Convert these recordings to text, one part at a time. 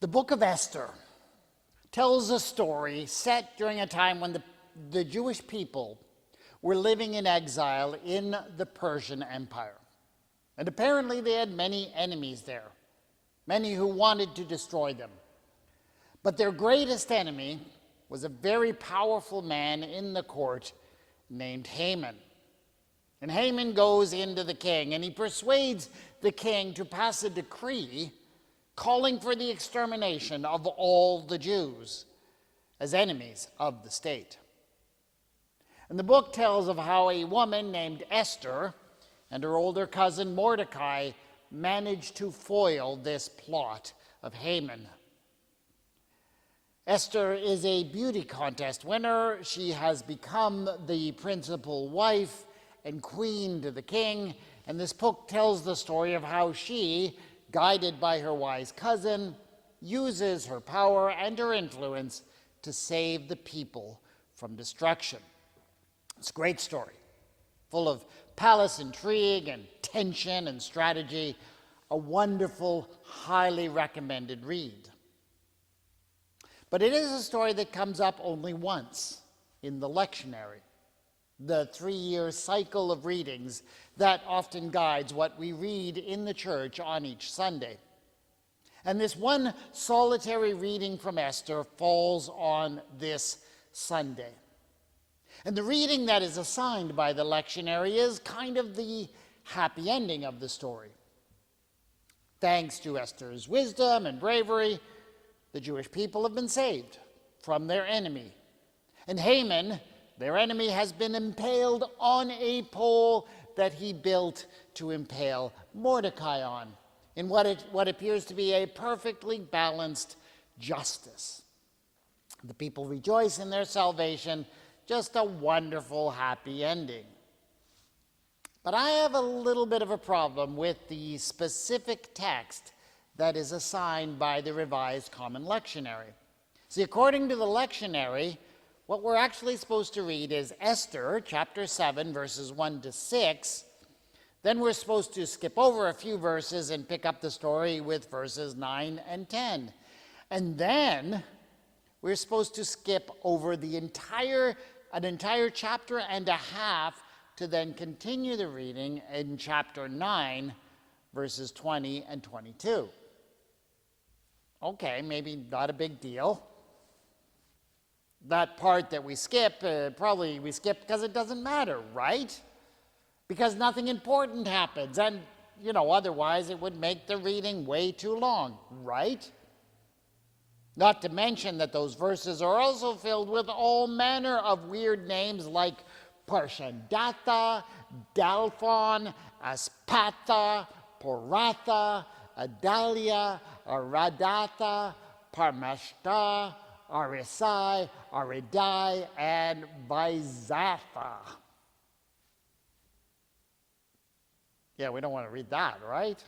The book of Esther tells a story set during a time when the Jewish people were living in exile in the Persian Empire. And apparently they had many enemies there, many who wanted to destroy them. But their greatest enemy was a very powerful man in the court named Haman. And Haman goes into the king, and he persuades the king to pass a decree calling for the extermination of all the Jews as enemies of the state. And the book tells of how a woman named Esther and her older cousin Mordecai managed to foil this plot of Haman. Esther is a beauty contest winner. She has become the principal wife and queen to the king, and this book tells the story of how she, guided by her wise cousin, uses her power and her influence to save the people from destruction. It's a great story, full of palace intrigue and tension and strategy, a wonderful, highly recommended read. But it is a story that comes up only once in the lectionary, the 3-year cycle of readings that often guides what we read in the church on each Sunday. And this one solitary reading from Esther falls on this Sunday. And the reading that is assigned by the lectionary is kind of the happy ending of the story. Thanks to Esther's wisdom and bravery, the Jewish people have been saved from their enemy. And Haman, their enemy, has been impaled on a pole that he built to impale Mordecai on in what appears to be a perfectly balanced justice. The people rejoice in their salvation. Just a wonderful, happy ending. But I have a little bit of a problem with the specific text that is assigned by the Revised Common Lectionary. See, according to the lectionary, what we're actually supposed to read is Esther, chapter 7, verses 1 to 6. Then we're supposed to skip over a few verses and pick up the story with verses 9 and 10. And then we're supposed to skip over an entire chapter and a half to then continue the reading in chapter 9, verses 20 and 22. Okay, maybe not a big deal. That part that we skip, probably we skip because it doesn't matter, right? Because nothing important happens, and, otherwise it would make the reading way too long, right? Not to mention that those verses are also filled with all manner of weird names like Parshandatha, Dalphon, Aspatha, Poratha, Adalia, Aradatha, Parmashta, Arisai, Aridai, and Bizatha. Yeah, we don't want to read that, right?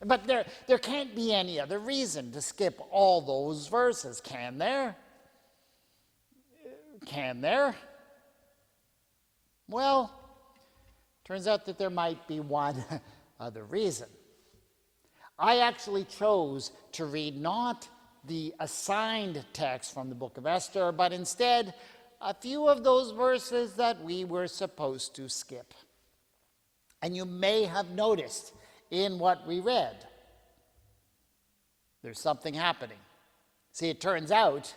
But there can't be any other reason to skip all those verses, can there? Can there? Well, turns out that there might be one other reason. I actually chose to read not the assigned text from the book of Esther, but instead a few of those verses that we were supposed to skip. And you may have noticed in what we read, there's something happening. See, it turns out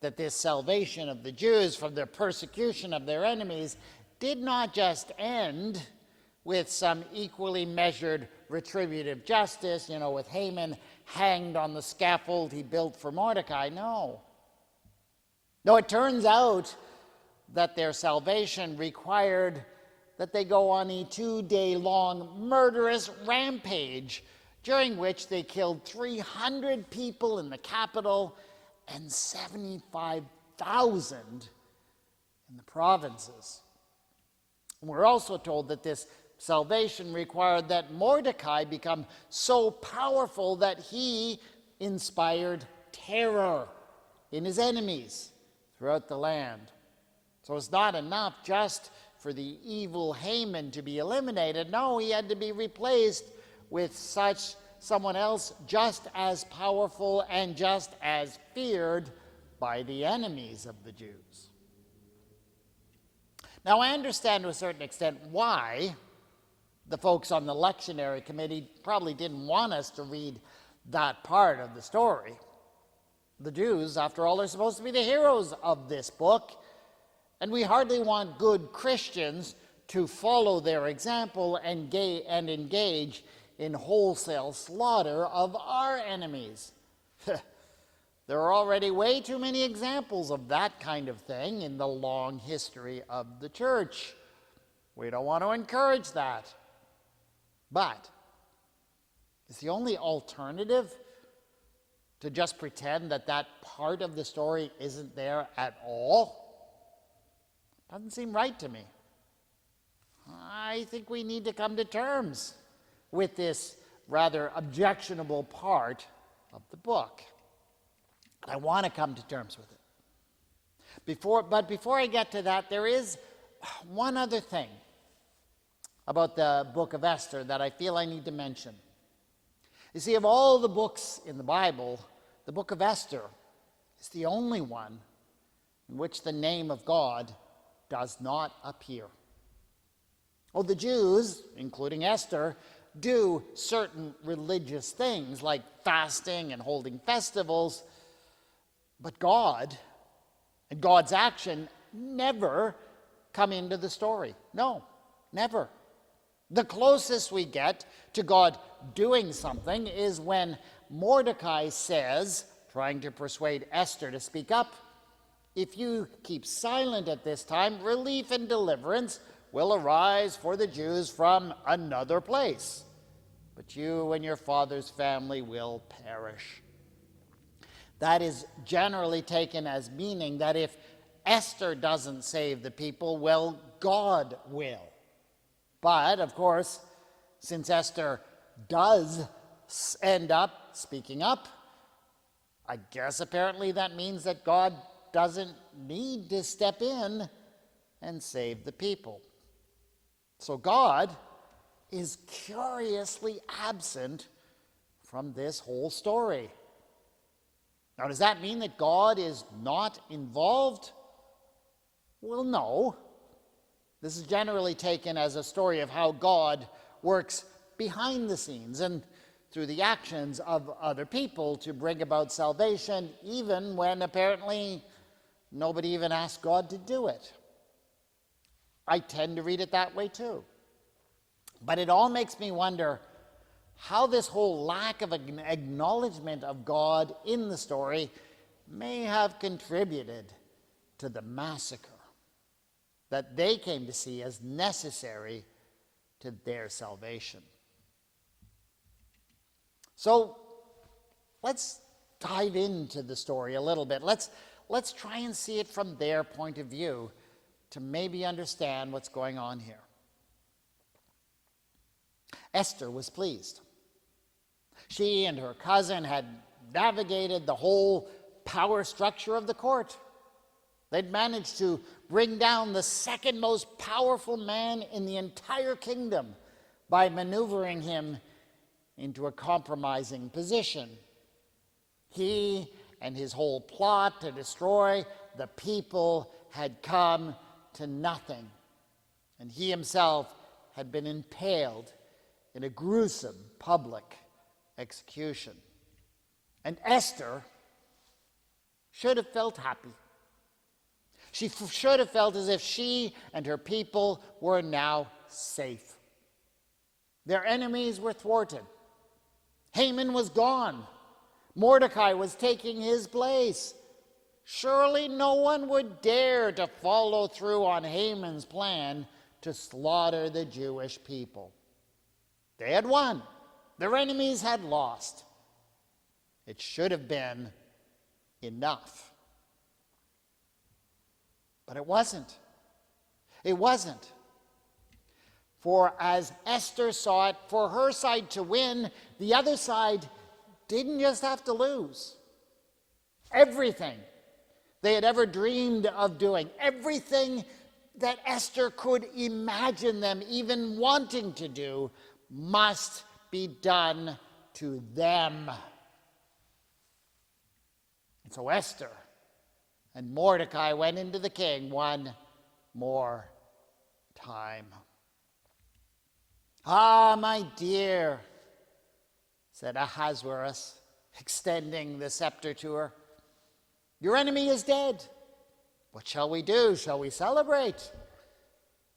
that this salvation of the Jews from the persecution of their enemies did not just end with some equally measured retributive justice, with Haman hanged on the scaffold he built for Mordecai. No, it turns out that their salvation required that they go on a 2-day-long murderous rampage during which they killed 300 people in the capital and 75,000 in the provinces. We're also told that this salvation required that Mordecai become so powerful that he inspired terror in his enemies throughout the land. So it's not enough just for the evil Haman to be eliminated. No, he had to be replaced with such someone else just as powerful and just as feared by the enemies of the Jews. Now, I understand to a certain extent why the folks on the Lectionary committee probably didn't want us to read that part of the story. The Jews, after all, are supposed to be the heroes of this book, and we hardly want good Christians to follow their example and engage in wholesale slaughter of our enemies. There are already way too many examples of that kind of thing in the long history of the church. We don't want to encourage that. But is the only alternative to just pretend that that part of the story isn't there at all? Doesn't seem right to me. I think we need to come to terms with this rather objectionable part of the book. I want to come to terms with it. But before I get to that, there is one other thing about the book of Esther that I feel I need to mention. You see, of all the books in the Bible, the book of Esther is the only one in which the name of God does not appear. Oh, the Jews, including Esther, do certain religious things like fasting and holding festivals, but God and God's action never come into the story. No, never. The closest we get to God doing something is when Mordecai says, trying to persuade Esther to speak up, "If you keep silent at this time, relief and deliverance will arise for the Jews from another place, but you and your father's family will perish." That is generally taken as meaning that if Esther doesn't save the people, well, God will. But, of course, since Esther does end up speaking up, I guess apparently that means that God doesn't need to step in and save the people. So God is curiously absent from this whole story. Now, does that mean that God is not involved? Well, no. This is generally taken as a story of how God works behind the scenes and through the actions of other people to bring about salvation, even when apparently nobody even asked God to do it. I tend to read it that way too. But it all makes me wonder how this whole lack of acknowledgement of God in the story may have contributed to the massacre that they came to see as necessary to their salvation. So let's dive into the story a little bit. Let's try and see it from their point of view to maybe understand what's going on here. Esther was pleased. She and her cousin had navigated the whole power structure of the court. They'd managed to bring down the second most powerful man in the entire kingdom by maneuvering him into a compromising position. He and his whole plot to destroy the people had come to nothing, and he himself had been impaled in a gruesome public execution. And Esther should have felt happy. She should have felt as if she and her people were now safe. Their enemies were thwarted. Haman was gone. Mordecai was taking his place. Surely no one would dare to follow through on Haman's plan to slaughter the Jewish people. They had won. Their enemies had lost. It should have been enough. But it wasn't. It wasn't. For as Esther saw it, for her side to win, the other side didn't just have to lose. Everything they had ever dreamed of doing, everything that Esther could imagine them even wanting to do, must be done to them. And so Esther and Mordecai went into the king one more time. "Ah, my dear," said Ahasuerus, extending the scepter to her, "your enemy is dead. What shall we do? Shall we celebrate?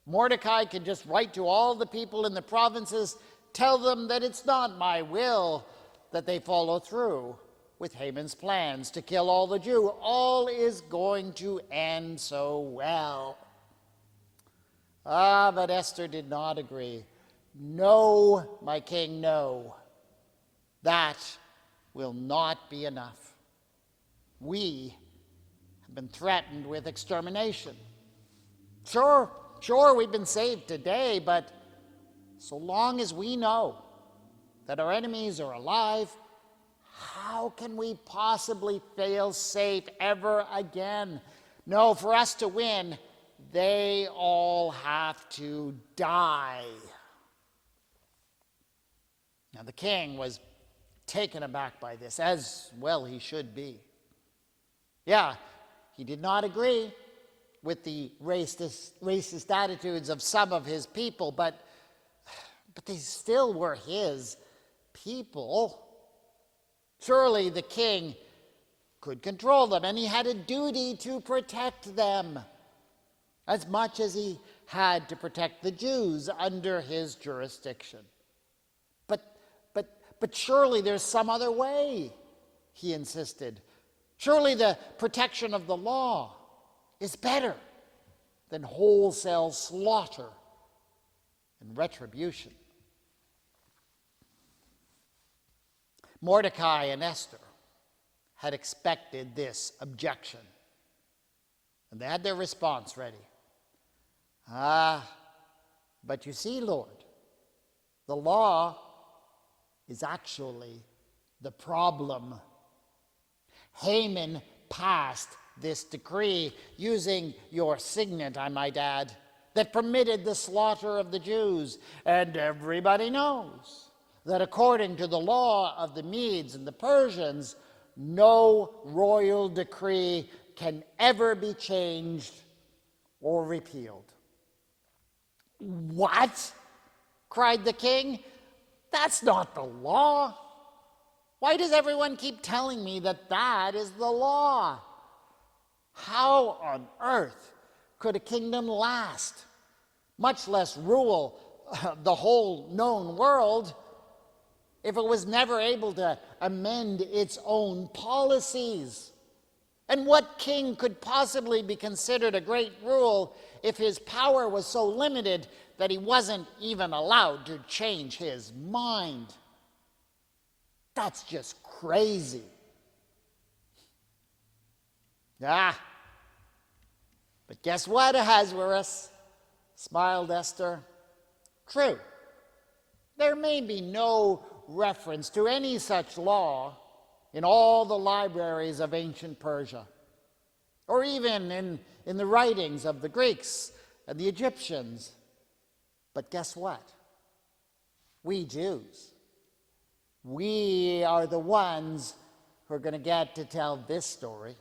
Mordecai can just write to all the people in the provinces, tell them that it's not my will that they follow through with Haman's plans to kill all the Jews. All is going to end so well." But Esther did not agree. "No, my king, no. That will not be enough. We have been threatened with extermination. Sure, we've been saved today, but so long as we know that our enemies are alive, how can we possibly feel safe ever again? No, for us to win, they all have to die." Now the king was taken aback by this, as well he should be. Yeah, he did not agree with the racist attitudes of some of his people, but they still were his people. Surely the king could control them, and he had a duty to protect them as much as he had to protect the Jews under his jurisdiction. But surely there's some other way, he insisted. Surely the protection of the law is better than wholesale slaughter and retribution. Mordecai and Esther had expected this objection, and they had their response ready. But you see, Lord, the law is actually the problem. Haman passed this decree using your signet, I might add, that permitted the slaughter of the Jews. And everybody knows that according to the law of the Medes and the Persians, no royal decree can ever be changed or repealed. "What?" cried the king. "That's not the law. Why does everyone keep telling me that that is the law? How on earth could a kingdom last, much less rule the whole known world, if it was never able to amend its own policies? And what king could possibly be considered a great rule if his power was so limited that he wasn't even allowed to change his mind? That's just crazy." But guess what, Ahasuerus? Smiled Esther. True, there may be no reference to any such law in all the libraries of ancient Persia, or even in the writings of the Greeks and the Egyptians. But guess what? We Jews, we are the ones who are going to get to tell this story.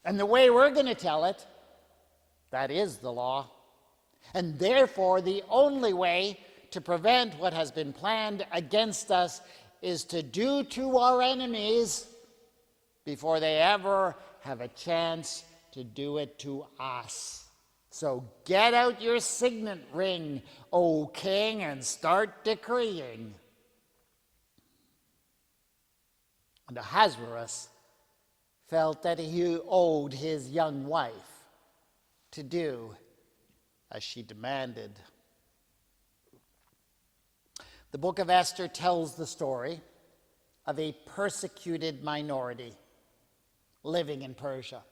And the way we're going to tell it, that is the law. And therefore, the only way to prevent what has been planned against us is to do to our enemies before they ever have a chance to do it to us. So get out your signet ring, O king, and start decreeing. And Ahasuerus felt that he owed his young wife to do as she demanded. The book of Esther tells the story of a persecuted minority living in Persia.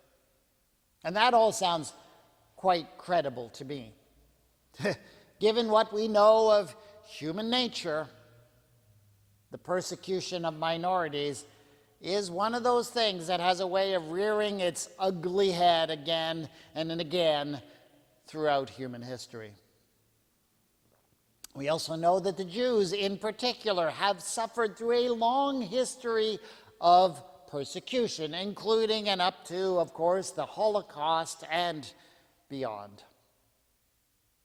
And that all sounds quite credible to me. Given what we know of human nature, the persecution of minorities is one of those things that has a way of rearing its ugly head again and again throughout human history. We also know that the Jews in particular have suffered through a long history of persecution, including and up to, of course, the Holocaust and beyond.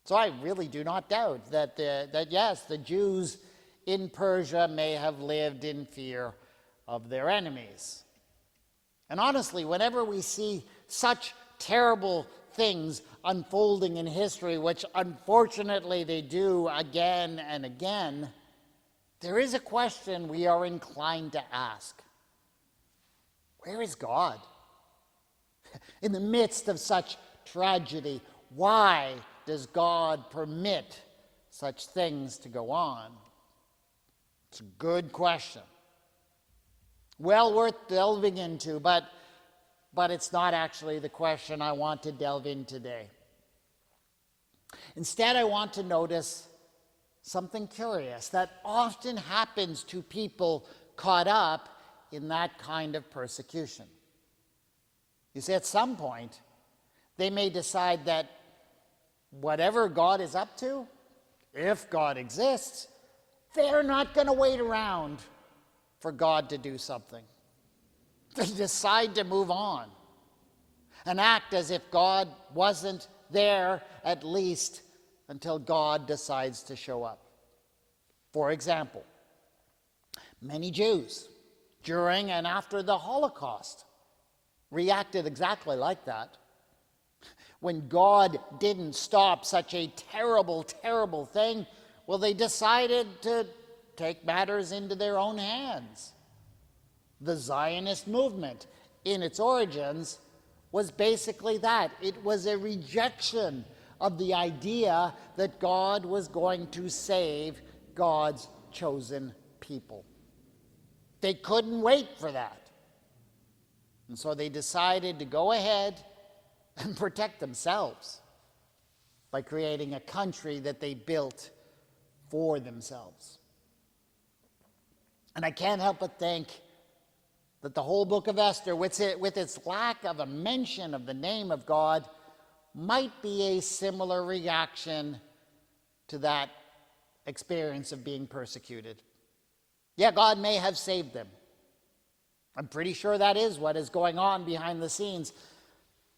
So I really do not doubt that yes, the Jews in Persia may have lived in fear of their enemies. And honestly, whenever we see such terrible things unfolding in history, which unfortunately they do again and again, there is a question we are inclined to ask. Where is God? In the midst of such tragedy, why does God permit such things to go on? It's a good question. Well worth delving into, but it's not actually the question I want to delve in today. Instead, I want to notice something curious that often happens to people caught up in that kind of persecution. You see, at some point, they may decide that whatever God is up to, if God exists, they're not going to wait around for God to do something. They decide to move on and act as if God wasn't there, at least until God decides to show up. For example, many Jews during and after the Holocaust reacted exactly like that. When God didn't stop such a terrible, terrible thing, well, they decided to take matters into their own hands. The Zionist movement, in its origins, was basically that. It was a rejection of the idea that God was going to save God's chosen people. They couldn't wait for that. And so they decided to go ahead and protect themselves by creating a country that they built for themselves. And I can't help but think that the whole book of Esther, with its lack of a mention of the name of God, might be a similar reaction to that experience of being persecuted. Yeah, God may have saved them. I'm pretty sure that is what is going on behind the scenes.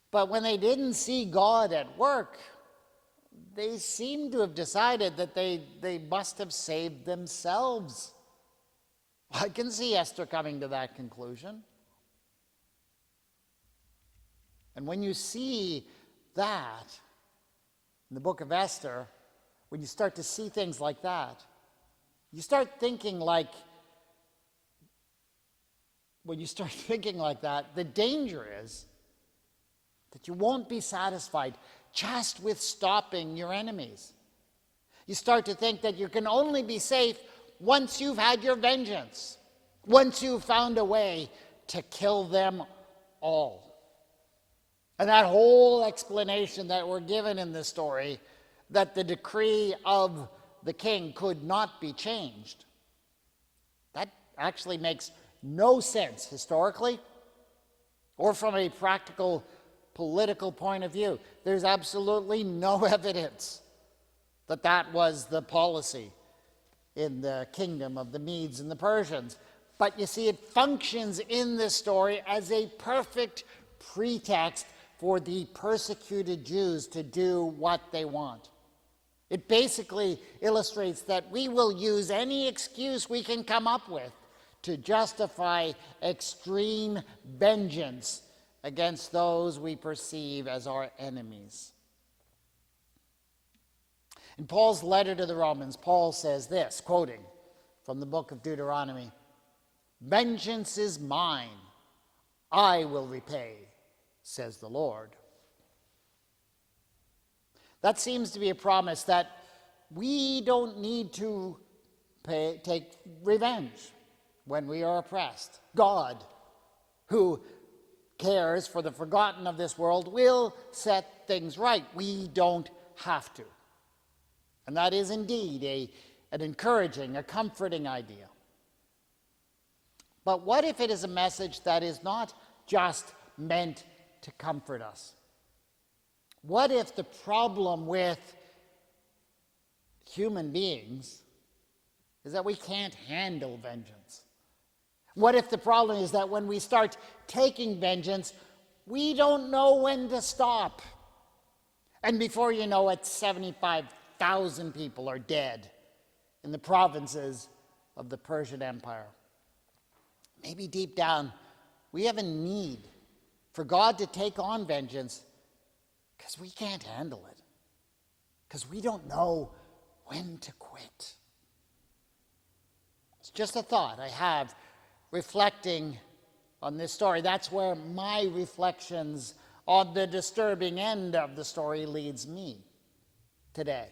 But when they didn't see God at work, they seem to have decided that they must have saved themselves. I can see Esther coming to that conclusion. And when you see that in the book of Esther, when you start to see things like that, you start thinking like, when you start thinking like that, the danger is that you won't be satisfied just with stopping your enemies. You start to think that you can only be safe once you've had your vengeance, once you've found a way to kill them all. And that whole explanation that we're given in this story, that the decree of the king could not be changed, that actually makes no sense historically or from a practical political point of view. There's absolutely no evidence that that was the policy in the kingdom of the Medes and the Persians. But you see, it functions in this story as a perfect pretext for the persecuted Jews to do what they want. It basically illustrates that we will use any excuse we can come up with to justify extreme vengeance against those we perceive as our enemies. In Paul's letter to the Romans, Paul says this, quoting from the book of Deuteronomy, "Vengeance is mine, I will repay, says the Lord." That seems to be a promise that we don't need to take revenge when we are oppressed. God, who cares for the forgotten of this world, will set things right. We don't have to. And that is indeed an encouraging, a comforting idea. But what if it is a message that is not just meant to comfort us? What if the problem with human beings is that we can't handle vengeance. What if the problem is that when we start taking vengeance, we don't know when to stop? And before you know it, 75,000 people are dead in the provinces of the Persian Empire. Maybe deep down, we have a need for God to take on vengeance because we can't handle it, because we don't know when to quit. It's just a thought I have reflecting on this story. That's where my reflections on the disturbing end of the story leads me today.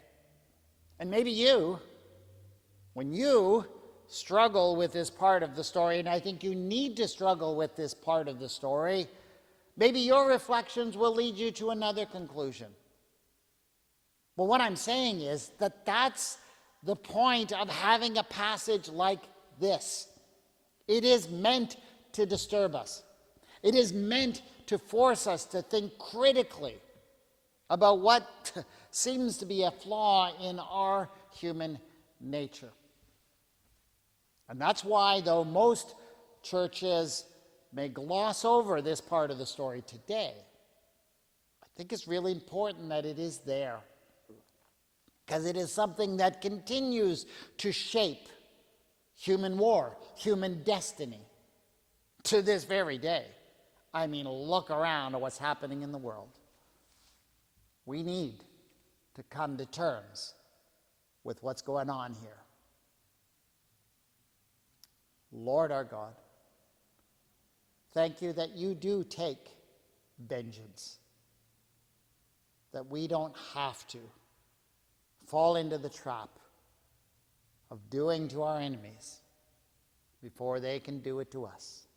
And maybe you, when you struggle with this part of the story, and I think you need to struggle with this part of the story, maybe your reflections will lead you to another conclusion. But what I'm saying is that that's the point of having a passage like this. It is meant to disturb us. It is meant to force us to think critically about what seems to be a flaw in our human nature. And that's why, though most churches may gloss over this part of the story today, I think it's really important that it is there, because it is something that continues to shape human war, human destiny, to this very day. I mean, look around at what's happening in the world. We need to come to terms with what's going on here. Lord our God, thank you that you do take vengeance, that we don't have to fall into the trap of doing to our enemies before they can do it to us.